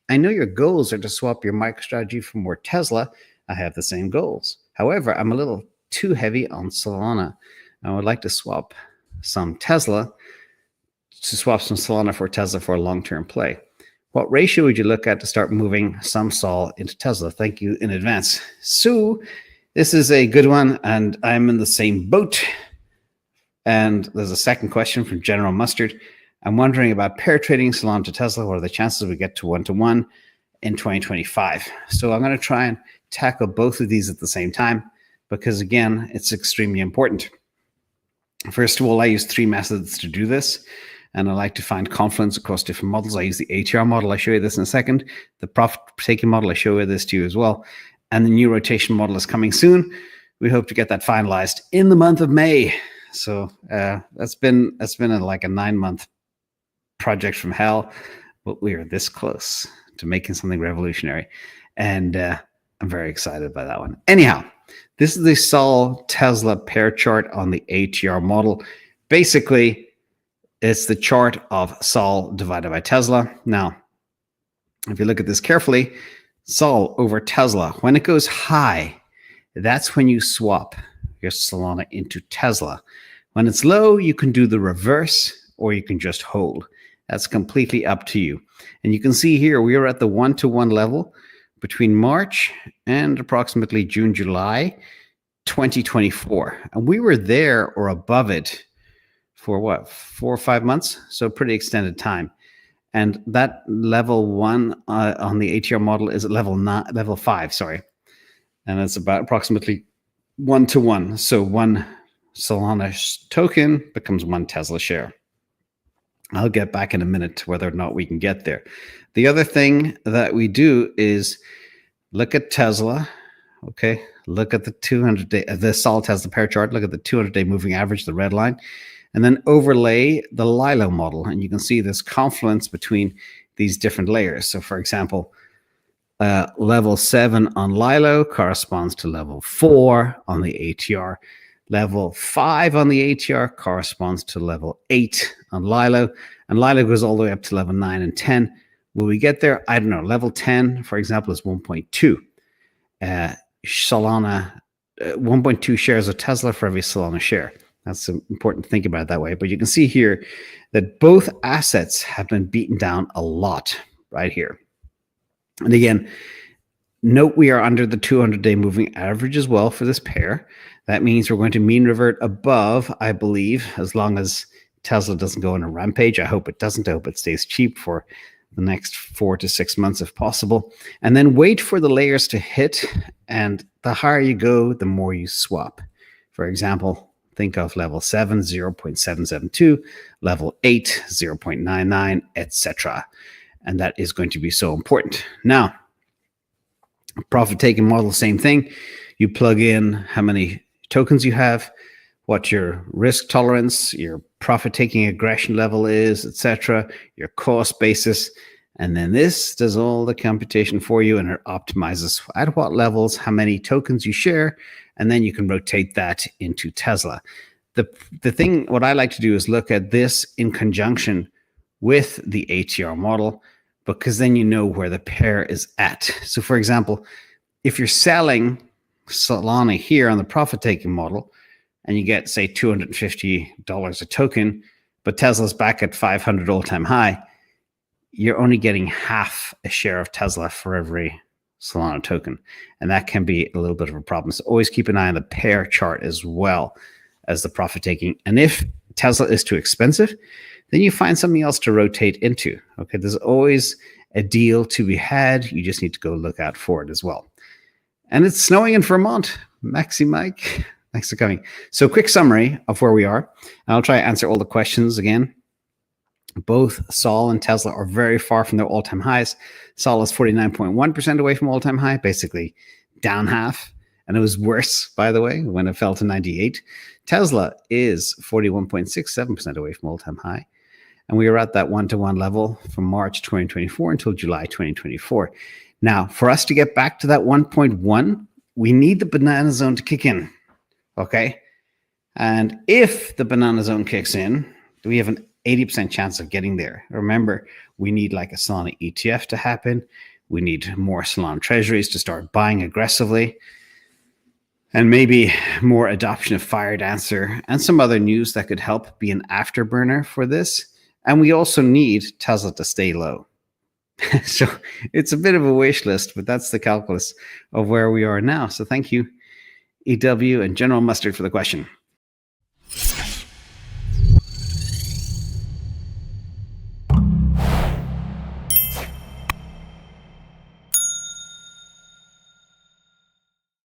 I know your goals are to swap your MicroStrategy for more Tesla. I have the same goals. However, I'm a little too heavy on Solana. I would like to swap some Solana for Tesla for a long-term play. What ratio would you look at to start moving some Sol into Tesla? Thank you in advance. So this is a good one, and I'm in the same boat. And there's a second question from General Mustard. I'm wondering about pair trading Solana to Tesla. What are the chances we get to 1-to-1 in 2025? So I'm going to try and tackle both of these at the same time because, again, it's extremely important. First of all, I use 3 methods to do this, and I like to find confluence across different models. I use the ATR model. I'll show you this in a second. The profit-taking model, I show you this to you as well. And the new rotation model is coming soon. We hope to get that finalized in the month of May. So that's been like a 9-month project from hell, but we are this close to making something revolutionary. And I'm very excited by that one. Anyhow, this is the Sol Tesla pair chart on the ATR model. Basically, it's the chart of Sol divided by Tesla. Now, if you look at this carefully, Sol over Tesla, when it goes high, that's when you swap your Solana into Tesla. When it's low, you can do the reverse or you can just hold. That's completely up to you. And you can see here, we are at the 1-to-1 level between March and approximately June, July 2024. And we were there or above it for what, 4 or 5 months? So pretty extended time. And that level 1 on the ATR model is at level 5, sorry. And it's about approximately 1-to-1. So 1 Solana token becomes 1 Tesla share. I'll get back in a minute to whether or not we can get there. The other thing that we do is look at Tesla, okay? Look at the 200-day, the Sol Tesla pair chart. Look at the 200-day moving average, the red line, and then overlay the Lilo model. And you can see this confluence between these different layers. So for example, level 7 on Lilo corresponds to level 4 on the ATR. Level 5 on the ATR corresponds to level 8 on Lilo. And Lilo goes all the way up to level 9 and 10. Will we get there? I don't know. Level 10, for example, is 1.2. Solana, 1.2 shares of Tesla for every Solana share. That's important to think about it that way. But you can see here that both assets have been beaten down a lot right here. And again, note we are under the 200-day moving average as well for this pair. That means we're going to mean revert above, I believe, as long as Tesla doesn't go on a rampage. I hope it doesn't. I hope it stays cheap for the next 4 to 6 months if possible. And then wait for the layers to hit. And the higher you go, the more you swap. For example, think of level 7, 0.772, level 8, 0.99, etc. And that is going to be so important. Now, profit-taking model, same thing. You plug in how many tokens you have, what your risk tolerance, your profit-taking aggression level is, etc., your cost basis, and then this does all the computation for you, and it optimizes at what levels, how many tokens you share, and then you can rotate that into Tesla. The thing, what I like to do is look at this in conjunction with the ATR model, because then you know where the pair is at. So for example, if you're selling Solana here on the profit-taking model, and you get, say, $250 a token, but Tesla's back at 500 all-time high, you're only getting half a share of Tesla for every Solana token. And that can be a little bit of a problem. So always keep an eye on the pair chart as well as the profit-taking. And if Tesla is too expensive, then you find something else to rotate into. Okay, there's always a deal to be had. You just need to go look out for it as well. And it's snowing in Vermont. Maxi Mike, thanks for coming. So quick summary of where we are. And I'll try to answer all the questions again. Both Sol and Tesla are very far from their all-time highs. Sol is 49.1% away from all-time high, basically down half. And it was worse, by the way, when it fell to 98. Tesla is 41.67% away from all-time high. And we are at that 1-to-1 level from March 2024 until July 2024. Now, for us to get back to that 1.1, we need the banana zone to kick in, okay? And if the banana zone kicks in, we have 80% chance of getting there. Remember, we need like a Solana ETF to happen. We need more Solana treasuries to start buying aggressively. And maybe more adoption of Firedancer and some other news that could help be an afterburner for this. And we also need Tesla to stay low. So it's a bit of a wish list, but that's the calculus of where we are now. So thank you, EW and General Mustard, for the question.